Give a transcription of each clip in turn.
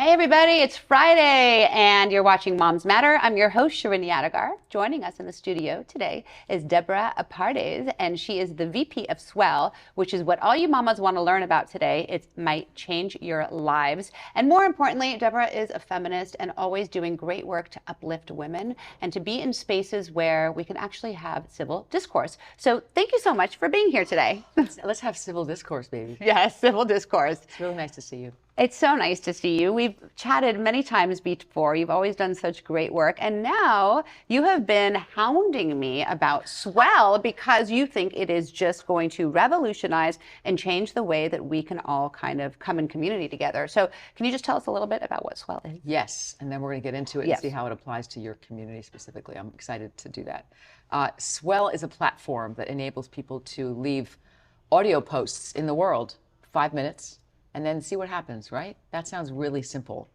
Hey everybody, it's Friday and you're watching Moms Matter. I'm your host, Rin Agar. Joining us in the studio today is Deborah AEs, and she is the VP of SWELL, which is what all you mamas want to learn about today. It might change your lives. And more importantly, Deborah is a feminist and always doing great work to uplift women and to be in spaces where we can actually have civil discourse. So thank you so much for being here today. Let's have civil discourse, baby. Yes, civil discourse. It's really nice to see you. It's so nice to see you. We've chatted many times before. You've always done such great work. And now you have been hounding me about SWELL because you think it is just going to revolutionize and change the way that we can all kind of come in community together. So can you just tell us a little bit about what SWELL is? Yes, and then we're going to get into it Yes. and see how it applies to your community specifically. I'm excited to do that. SWELL is a platform that enables people to leave audio posts in the world, 5 minutes, and then see what happens, right? That sounds really simple.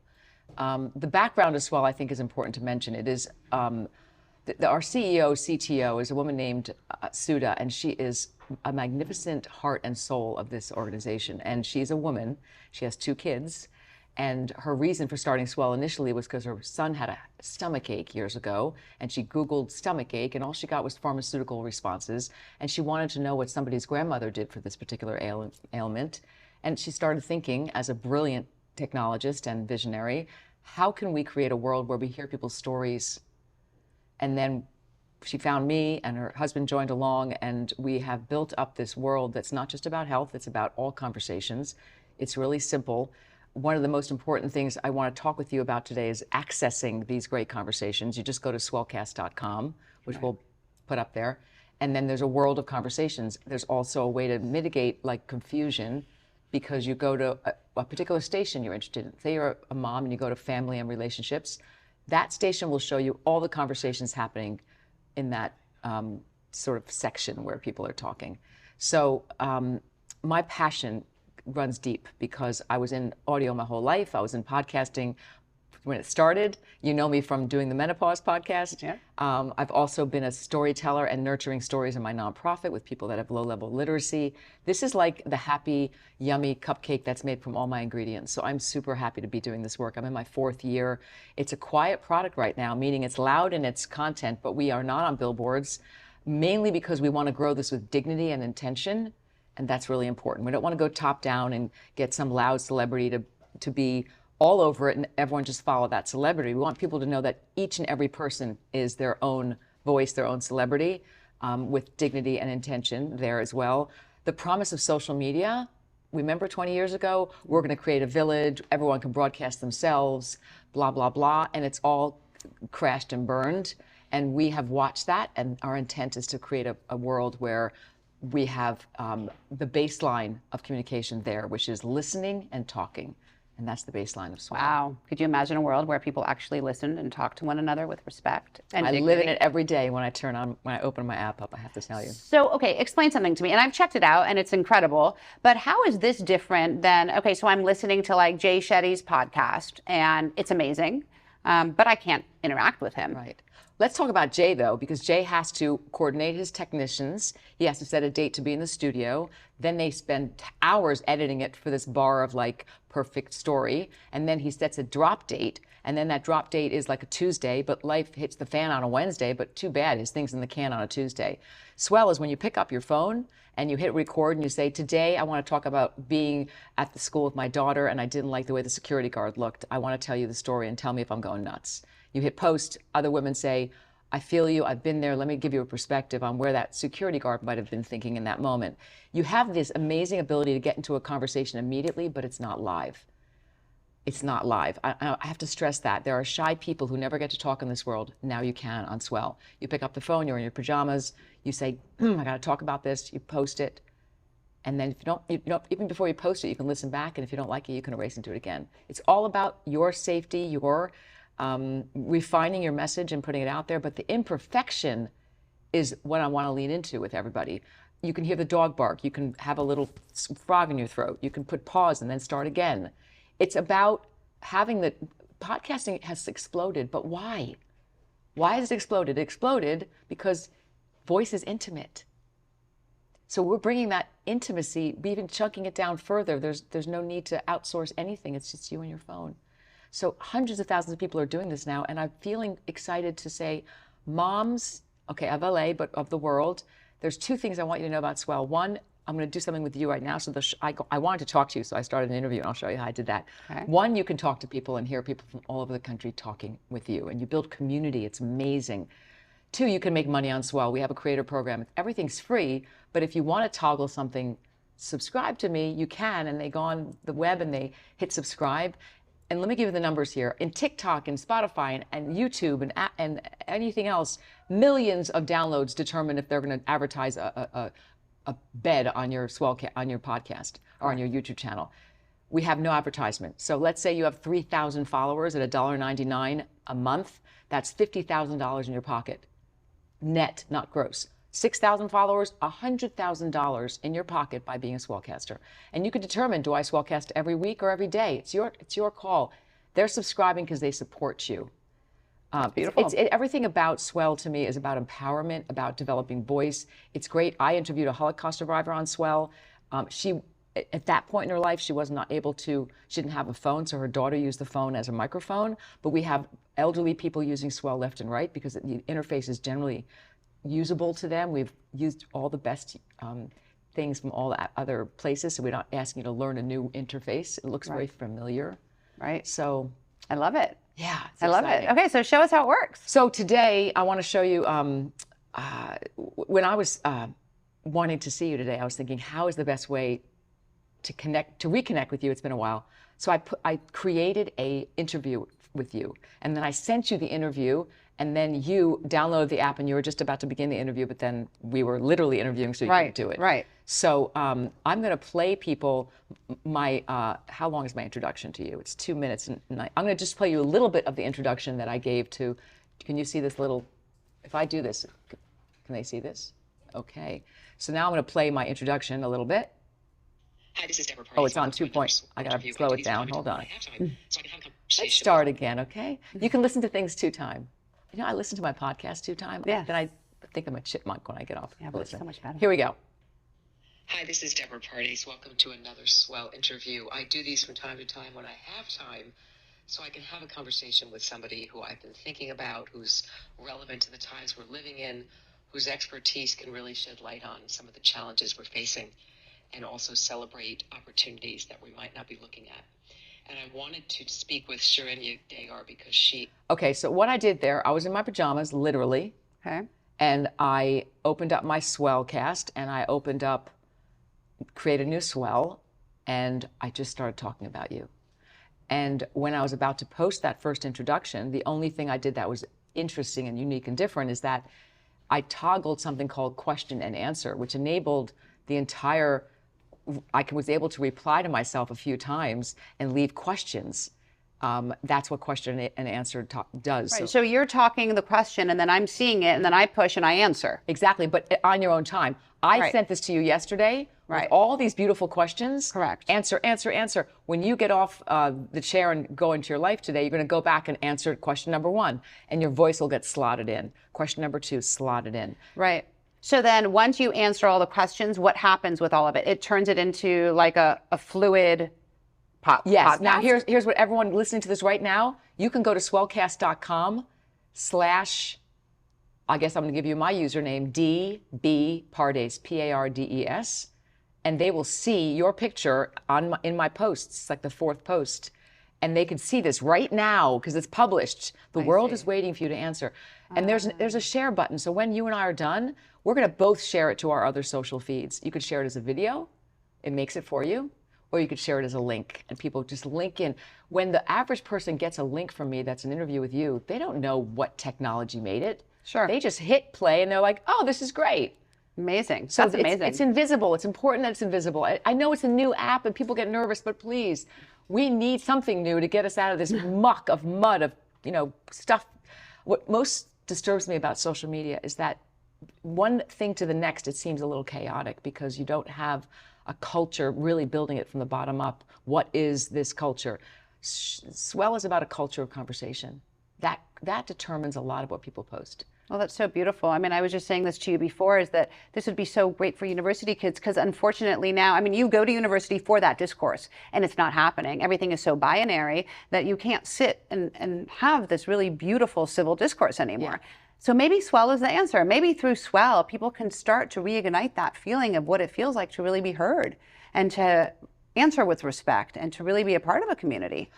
The background of SWELL, I think, is important to mention. It is, our CEO, CTO, is a woman named Sudha, and she is a magnificent heart and soul of this organization. And she's a woman. She has 2 kids. And her reason for starting SWELL initially was because her son had a stomach ache years ago, and she Googled stomach ache, and all she got was pharmaceutical responses. And she wanted to know what somebody's grandmother did for this particular ailment. And she started thinking, as a brilliant technologist and visionary, how can we create a world where we hear people's stories? And then she found me, and her husband joined along, and we have built up this world that's not just about health, it's about all conversations. It's really simple. One of the most important things I want to talk with you about today is accessing these great conversations. You just go to swellcast.com, which we'll put up there. And then there's a world of conversations. There's also a way to mitigate confusion, because you go to a particular station you're interested in. Say you're a mom and you go to family and relationships. That station will show you all the conversations happening in that sort of section where people are talking. So my passion runs deep because I was in audio my whole life. I was in podcasting when it started. You know me from doing the Menopause podcast. Yeah. I've also been a storyteller and nurturing stories in my nonprofit with people that have low-level literacy. This is like the happy, yummy cupcake that's made from all my ingredients. So I'm super happy to be doing this work. I'm in my 4th year. It's a quiet product right now, meaning it's loud in its content, but we are not on billboards, mainly because we want to grow this with dignity and intention. And that's really important. We don't want to go top down and get some loud celebrity to be all over it and everyone just follow that celebrity. We want people to know that each and every person is their own voice, their own celebrity, with dignity and intention there as well. The promise of social media, remember 20 years ago, we're going to create a village, everyone can broadcast themselves, blah, blah, blah, and it's all crashed and burned. And we have watched that, and our intent is to create a world where we have the baseline of communication there, which is listening and talking. And that's the baseline of SWELL. Wow. Could you imagine a world where people actually listened and talked to one another with respect and I dignity? live in it every day when I open my app up, I have to tell you. So, okay, explain something to me. And I've checked it out and it's incredible. But how is this different than, okay, so I'm listening to like Jay Shetty's podcast and it's amazing, but I can't interact with him. Right. Let's talk about Jay, though, because Jay has to coordinate his technicians. He has to set a date to be in the studio. Then they spend hours editing it for this bar of perfect story. And then he sets a drop date. And then that drop date is like a Tuesday, but life hits the fan on a Wednesday, but too bad, his thing's in the can on a Tuesday. SWELL is when you pick up your phone and you hit record and you say, today I want to talk about being at the school with my daughter and I didn't like the way the security guard looked. I want to tell you the story and tell me if I'm going nuts. You hit post, other women say, I feel you, I've been there, let me give you a perspective on where that security guard might have been thinking in that moment. You have this amazing ability to get into a conversation immediately, but it's not live. It's not live. I have to stress that. There are shy people who never get to talk in this world. Now you can on SWELL. You pick up the phone, you're in your pajamas, you say, I gotta talk about this, you post it, and then if you don't, even before you post it, you can listen back, and if you don't like it, you can erase and do it again. It's all about your safety, your refining your message and putting it out there, but the imperfection is what I want to lean into with everybody. You can hear the dog bark, you can have a little frog in your throat, you can put pause and then start again. It's about having podcasting has exploded, but why? Why has it exploded? It exploded because voice is intimate. So we're bringing that intimacy, we're even chunking it down further. There's no need to outsource anything. It's just you and your phone. So hundreds of thousands of people are doing this now, and I'm feeling excited to say, moms, okay, of LA, but of the world, there's two things I want you to know about Swell. One, I'm going to do something with you right now. So I wanted to talk to you, so I started an interview, and I'll show you how I did that. Okay. One, you can talk to people and hear people from all over the country talking with you, and you build community. It's amazing. Two, you can make money on Swell. We have a creator program. Everything's free, but if you want to toggle something, subscribe to me, you can, and they go on the web and they hit subscribe. And let me give you the numbers here. In TikTok and Spotify and YouTube and anything else, millions of downloads determine if they're going to advertise a bed on your Swell on your podcast or on your YouTube channel. We have no advertisement. So let's say you have 3,000 followers at $1.99 a month. That's $50,000 in your pocket, net, not gross. 6,000 followers, $100,000 in your pocket by being a Swellcaster. And you can determine, do I Swellcast every week or every day? It's your call. They're subscribing because they support you. Beautiful. Everything about Swell to me is about empowerment, about developing voice. It's great. I interviewed a Holocaust survivor on Swell. She, at that point in her life, she was not able to, she didn't have a phone, so her daughter used the phone as a microphone. But we have elderly people using Swell left and right because the interface is generally usable to them. We've used all the best things from all the other places, so we're not asking you to learn a new interface. It looks very familiar. Right. So I love it. yeah, it's I love exciting. it. Okay, so show us how it works. So today I want to show you, when I was wanting to see you today, I was thinking, how is the best way to reconnect with you? It's been a while. So I created a interview with you, and then I sent you the interview, and then you downloaded the app and you were just about to begin the interview, but then we were literally interviewing, so you couldn't do it. Right. So I'm going to play people my, how long is my introduction to you? It's 2 minutes, and I'm going to just play you a little bit of the introduction that I gave to, can you see this little, if I do this, can they see this? Okay. So now I'm going to play my introduction a little bit. Hi, this is Deborah. Oh, it's on 2 point. I got to slow it down. Hold on. Let's start again, okay? You can listen to things 2 times. You know, I listen to my podcast 2 times. Yeah. Then I think I'm a chipmunk when I get off. Yeah, but it's so much better. Here we go. Hi, this is Deborah AEs. Welcome to another Swell interview. I do these from time to time when I have time, so I can have a conversation with somebody who I've been thinking about, who's relevant to the times we're living in, whose expertise can really shed light on some of the challenges we're facing, and also celebrate opportunities that we might not be looking at. And I wanted to speak with Rin Agar because she... Okay, so what I did there, I was in my pajamas, literally. Okay. And I opened up my Swellcast, and I opened up, create a new Swell, and I just started talking about you. And when I was about to post that first introduction, the only thing I did that was interesting and unique and different is that I toggled something called question and answer, which enabled the entire, I was able to reply to myself a few times and leave questions. That's what question and answer does. Right. So you're talking the question, and then I'm seeing it, and then I push and I answer. Exactly, but on your own time. I sent this to you yesterday with all these beautiful questions. Correct. Answer, answer, answer. When you get off the chair and go into your life today, you're going to go back and answer question number 1, and your voice will get slotted in. Question number 2, slotted in. Right. So then once you answer all the questions, what happens with all of it? It turns it into like a fluid Yes. podcast? Now here's what everyone listening to this right now, you can go to swellcast.com/ I guess I'm going to give you my username, DB Pardes, Pardes, and they will see your picture in my posts. It's like the 4th post. And they can see this right now because it's published. The world is waiting for you to answer. And there's a share button. So when you and I are done, we're going to both share it to our other social feeds. You could share it as a video. It makes it for you. Or you could share it as a link, and people just link in. When the average person gets a link from me that's an interview with you, they don't know what technology made it. Sure. They just hit play, and they're like, oh, this is great. Amazing. So That's amazing. It's invisible. It's important that it's invisible. I know it's a new app, and people get nervous, but please, we need something new to get us out of this muck of mud of, stuff. What most disturbs me about social media is that one thing to the next, it seems a little chaotic because you don't have a culture really building it from the bottom up. What is this culture? Swell is about a culture of conversation. That determines a lot of what people post. Well, that's so beautiful. I mean, I was just saying this to you before, is that this would be so great for university kids because unfortunately now, I mean, you go to university for that discourse and it's not happening. Everything is so binary that you can't sit and have this really beautiful civil discourse anymore. Yeah. So maybe Swell is the answer. Maybe through Swell, people can start to reignite that feeling of what it feels like to really be heard and to answer with respect and to really be a part of a community.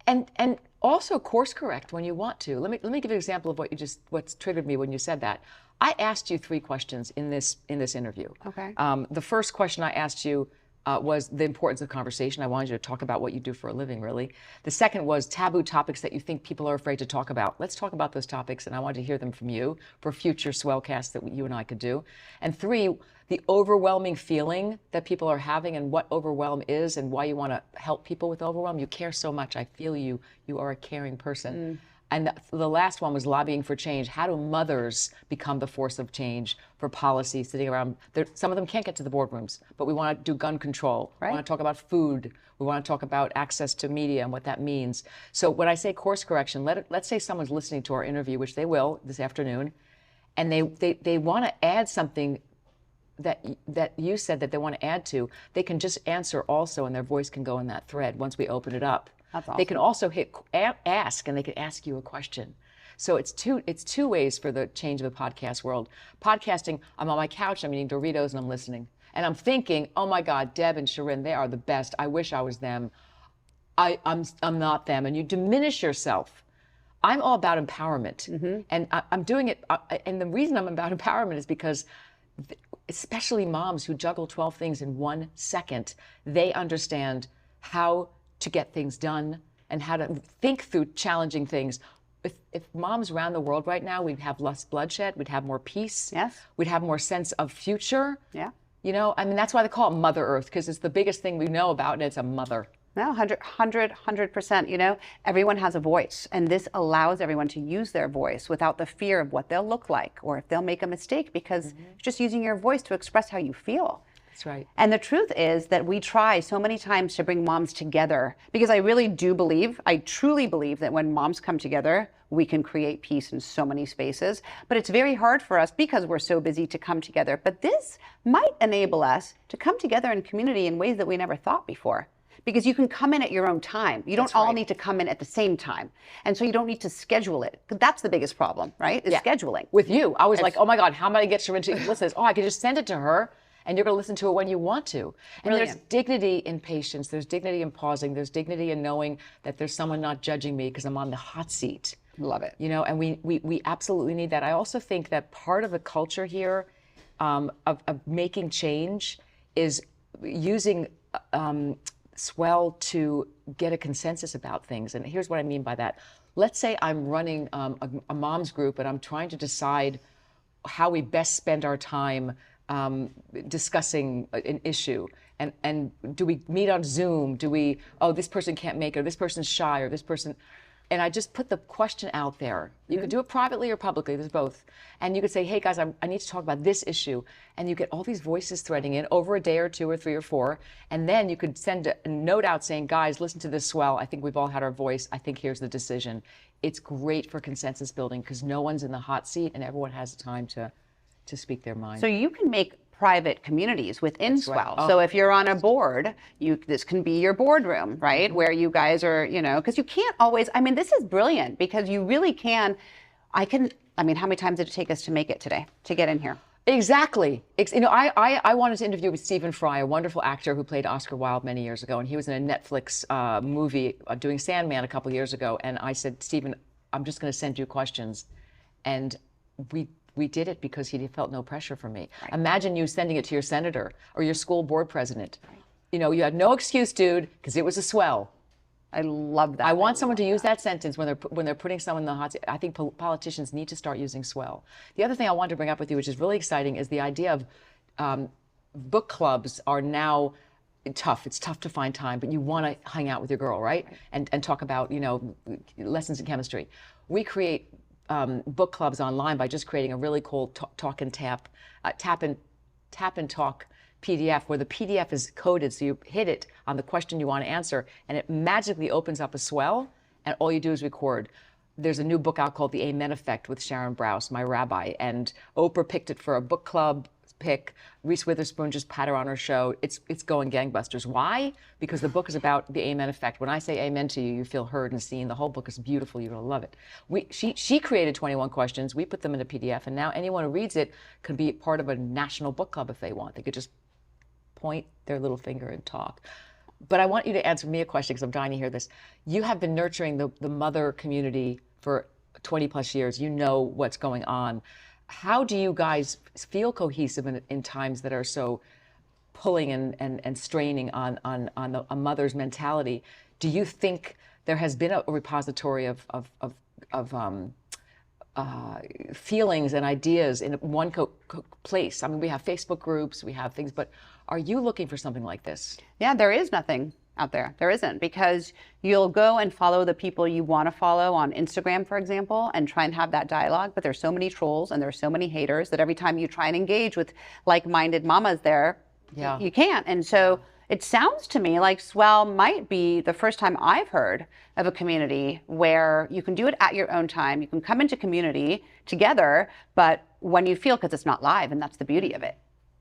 And also course correct when you want to. Let me give you an example of what's triggered me when you said that. I asked you 3 questions in this interview. Okay. The first question I asked you was the importance of conversation. I wanted you to talk about what you do for a living, really. The second was taboo topics that you think people are afraid to talk about. Let's talk about those topics, and I wanted to hear them from you for future Swellcasts that you and I could do. And 3, the overwhelming feeling that people are having and what overwhelm is and why you want to help people with overwhelm. You care so much. I feel you. You are a caring person. And the last one was lobbying for change. How do mothers become the force of change for policy sitting around? Some of them can't get to the boardrooms, but we want to do gun control. Right. We want to talk about food. We want to talk about access to media and what that means. So when I say course correction, let's say someone's listening to our interview, which they will this afternoon, and they want to add something that you said that they want to add to. They can just answer also, and their voice can go in that thread once we open it up. That's awesome. They can also hit ask, and they can ask you a question. So it's two ways for the change of the podcast world. Podcasting, I'm on my couch, I'm eating Doritos, and I'm listening. And I'm thinking, oh my God, Deb and Sharon, they are the best. I wish I was them. I'm not them. And you diminish yourself. I'm all about empowerment. And I'm doing it. And the reason I'm about empowerment is because especially moms who juggle 12 things in 1 second, they understand how to get things done and how to think through challenging things. If moms around the world right now, we'd have less bloodshed, we'd have more peace, Yes. we'd have more sense of future. Yeah. You know, I mean, that's why they call it Mother Earth, because it's the biggest thing we know about, and it's a mother. No, 100%. You know, everyone has a voice, and this allows everyone to use their voice without the fear of what they'll look like or if they'll make a mistake, because you're just using your voice to express how you feel. That's right. And the truth is that we try so many times to bring moms together, because I really do believe, I truly believe that when moms come together, we can create peace in so many spaces. But it's very hard for us because we're so busy to come together. But this might enable us to come together in community in ways that we never thought before. Because you can come in at your own time. You don't That's all right. need to come in at the same time. And so you don't need to schedule it. That's the biggest problem, right? Is scheduling. With you, I was like, oh my God, how am I going to get Sharon to listen to this? Oh, I could just send it to her, and you're going to listen to it when you want to. And there's dignity in patience. There's dignity in pausing. There's dignity in knowing that there's someone not judging me because I'm on the hot seat. Love it. You know, and we absolutely need that. I also think that part of the culture here of making change is using Swell to get a consensus about things. And here's what I mean by that. Let's say I'm running a mom's group and I'm trying to decide how we best spend our time discussing an issue. And do we meet on Zoom? Do we, oh, this person can't make it, or this person's shy, or this person, and I just put the question out there. You could do it privately or publicly, there's both. And you could say, hey guys, I need to talk about this issue. And you get all these voices threading in over a day or 2 or 3 or 4. And then you could send a note out saying, guys, listen to this Swell. I think we've all had our voice. I think here's the decision. It's great for consensus building because no one's in the hot seat and everyone has time to speak their mind. So you can make private communities within That's right. Swell. Oh. So if you're on a board, this can be your boardroom, right? Where you guys are, you know, because you can't always, I mean, this is brilliant because you really can, I mean, how many times did it take us to make it today, to get in here? Exactly. You know, I wanted to interview with Stephen Fry, a wonderful actor who played Oscar Wilde many years ago, and he was in a Netflix movie doing Sandman a couple years ago. And I said, Stephen, I'm just going to send you questions. And we did it because he felt no pressure from me. Right. Imagine you sending it to your senator or your school board president. Right. You know, you had no excuse, dude, because it was a Swell. I love that. I want someone to use that sentence when they're putting someone in the hot seat. I think politicians need to start using Swell. The other thing I wanted to bring up with you, which is really exciting, is the idea of book clubs are now tough. It's tough to find time, but you want to hang out with your girl, right? And talk about, you know, lessons in chemistry. We create book clubs online by just creating a really cool tap and talk PDF where the PDF is coded, so you hit it on the question you want to answer and it magically opens up a Swell and all you do is record. there's a new book out called The Amen Effect with Sharon Brous, my rabbi, and Oprah picked it for a book club pick. Reese Witherspoon just pat her on her show. It's going gangbusters. Why? Because the book is about the Amen Effect. When I say amen to you, you feel heard and seen. The whole book is beautiful. You're gonna love it. She created 21 questions. We put them in a PDF, and now anyone who reads it can be part of a national book club if they want. They could just point their little finger and talk. But I want you to answer me a question because I'm dying to hear this. You have been nurturing the mother community for 20 plus years. You know what's going on. How do you guys feel cohesive in times that are so pulling and straining on a mother's mentality? Do you think there has been a repository of feelings and ideas in one place? I mean, we have Facebook groups, we have things, but are you looking for something like this? Yeah, there is nothing out there. There isn't, because you'll go and follow the people you want to follow on Instagram, for example, and try and have that dialogue. But there's so many trolls and there's so many haters that every time you try and engage with like-minded mamas there, you can't. And so it sounds to me like Swell might be the first time I've heard of a community where you can do it at your own time. You can come into community together, but when you feel, because it's not live, and that's the beauty of it.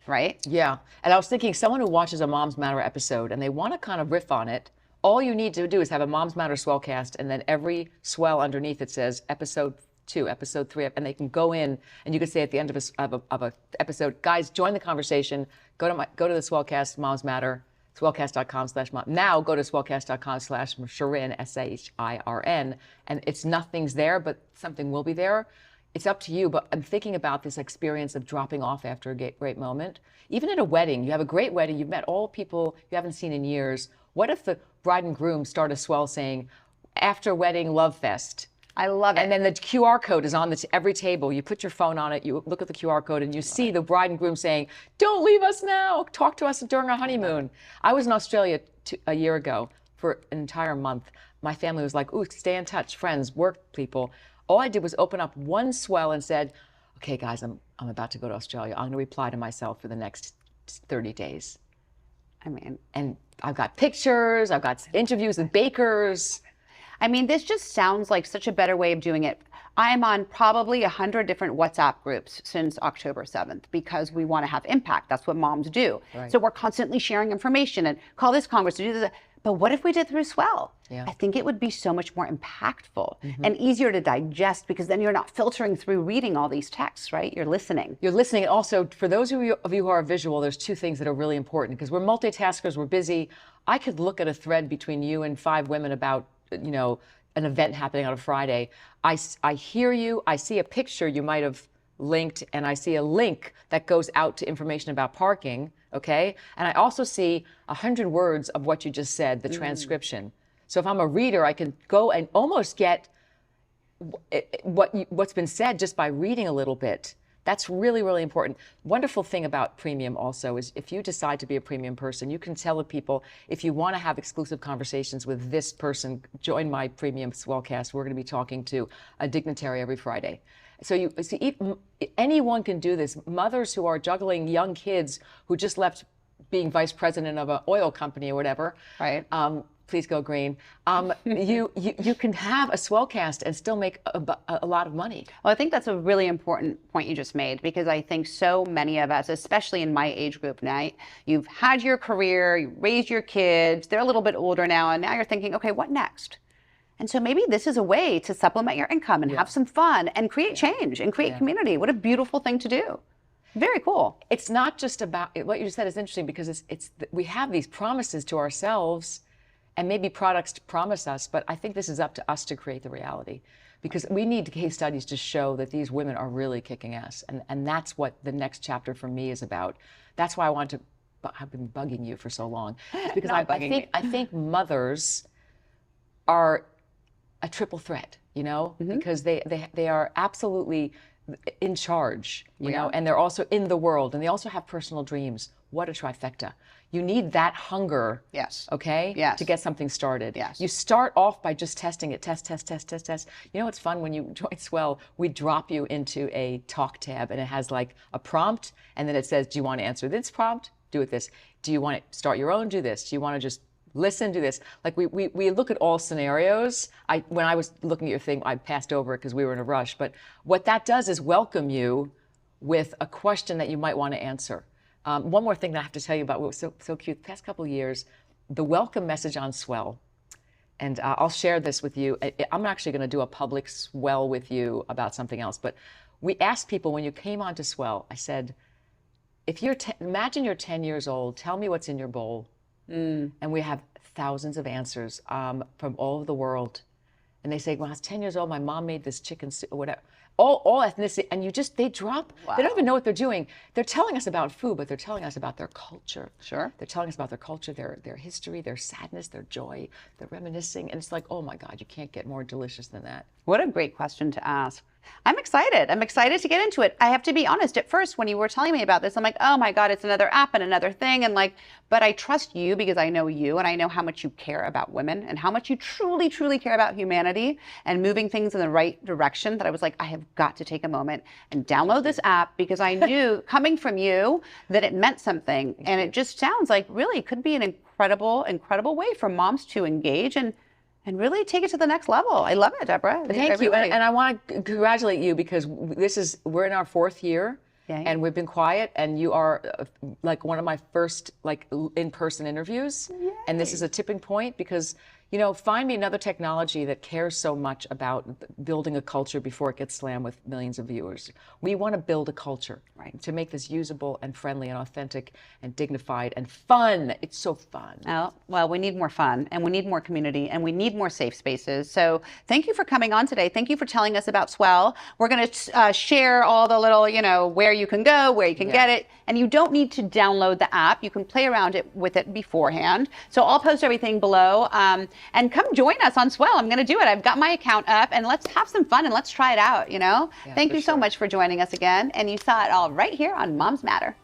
Right? Yeah. And I was thinking, someone who watches a Moms Matter episode and they want to kind of riff on it, all you need to do is have a Moms Matter Swellcast, and then every swell underneath it says episode 2, episode 3, and they can go in and you can say at the end of a episode, guys, join the conversation. Go to the Swellcast Moms Matter, swellcast.com/mom. Now go to swellcast.com/Shirin, SHIRN, and it's nothing's there, but something will be there. It's up to you, but I'm thinking about this experience of dropping off after a great moment. Even at a wedding, you have a great wedding, you've met all people you haven't seen in years. What if the bride and groom start a swell saying, after wedding love fest? I love it. And then the QR code is on every table. You put your phone on it, you look at the QR code, and you see the bride and groom saying, don't leave us now, talk to us during our honeymoon. I was in Australia a year ago for an entire month. My family was like, ooh, stay in touch, friends, work people. All I did was open up one swell and said, okay, guys, I'm about to go to Australia. I'm going to reply to myself for the next 30 days. I mean, and I've got pictures, I've got interviews with bakers. I mean, this just sounds like such a better way of doing it. I am on probably 100 different WhatsApp groups since October 7th because we want to have impact. That's what moms do. Right. So we're constantly sharing information and call this Congress to do this. But what if we did through Swell? Yeah. I think it would be so much more impactful and easier to digest, because then you're not filtering through reading all these texts, right? You're listening. You're listening. And also, for those of you who are visual, there's two things that are really important, because we're multitaskers, we're busy. I could look at a thread between you and 5 women about, you know, an event happening on a Friday. I hear you, I see a picture you might have linked, and I see a link that goes out to information about parking, okay? And I also see 100 words of what you just said, the transcription. So if I'm a reader, I can go and almost get what's been said just by reading a little bit. That's really, really important. Wonderful thing about premium also is if you decide to be a premium person, you can tell the people, if you want to have exclusive conversations with this person, join my premium Swellcast. We're going to be talking to a dignitary every Friday. So you see, anyone can do this. Mothers who are juggling young kids who just left being vice president of an oil company or whatever. Right. Please go green. You can have a Swellcast and still make a lot of money. Well, I think that's a really important point you just made, because I think so many of us, especially in my age group now, you've had your career, you raised your kids, they're a little bit older now, and now you're thinking, okay, what next? And so maybe this is a way to supplement your income and have some fun and create change and create community. What a beautiful thing to do. Very cool. It's not just about, what you just said is interesting, because we have these promises to ourselves, and maybe products to promise us, but I think this is up to us to create the reality, because we need case studies to show that these women are really kicking ass. And that's what the next chapter for me is about. That's why I've been bugging you for so long. It's because I think mothers are a triple threat, you know, because they are absolutely in charge, you know, and they're also in the world, and they also have personal dreams. What a trifecta. You need that hunger, okay, to get something started. You start off by just testing it, test. You know what's fun? When you join Swell, we drop you into a talk tab, and it has like a prompt, and then it says, do you want to answer this prompt? Do it this. Do you want to start your own? Do this. Do you want to just listen to this. Like we look at all scenarios. When I was looking at your thing, I passed over it because we were in a rush. But what that does is welcome you with a question that you might want to answer. One more thing that I have to tell you about what was so cute. The past couple of years, the welcome message on Swell, and I'll share this with you. I'm actually going to do a public Swell with you about something else. But we asked people when you came onto Swell, I said, if you're imagine you're 10 years old, tell me what's in your bowl. And we have thousands of answers from all over the world. And they say, when I was 10 years old, my mom made this chicken soup or whatever. All ethnicity, and they drop. Wow. They don't even know what they're doing. They're telling us about food, but they're telling us about their culture. Sure. They're telling us about their culture, their history, their sadness, their joy. They're reminiscing, and it's like, oh my God, you can't get more delicious than that. What a great question to ask. I'm excited. I'm excited to get into it. I have to be honest, at first, when you were telling me about this, I'm like, oh my God, it's another app and another thing. And like, but I trust you because I know you and I know how much you care about women and how much you truly, truly care about humanity and moving things in the right direction, that I was like, I have got to take a moment and download this app because I knew coming from you that it meant something. And it just sounds like really could be an incredible, incredible way for moms to engage and really take it to the next level. I love it, Deborah. Thank you. And I want to congratulate you because we're in our 4th year. Yay. And we've been quiet, and you are like one of my first in-person interviews. Yay. And this is a tipping point because, find me another technology that cares so much about building a culture before it gets slammed with millions of viewers. We want to build a culture, right, to make this usable and friendly and authentic and dignified and fun. It's so fun. Oh, well, we need more fun and we need more community and we need more safe spaces. So thank you for coming on today. Thank you for telling us about Swell. We're going to share all the little, where you can go, where you can get it. And you don't need to download the app. You can play around with it beforehand. So I'll post everything below. And come join us on Swell. I'm going to do it. I've got my account up and let's have some fun and let's try it out, Yeah, Thank you so much for joining us again. And you saw it all right here on Moms Matter.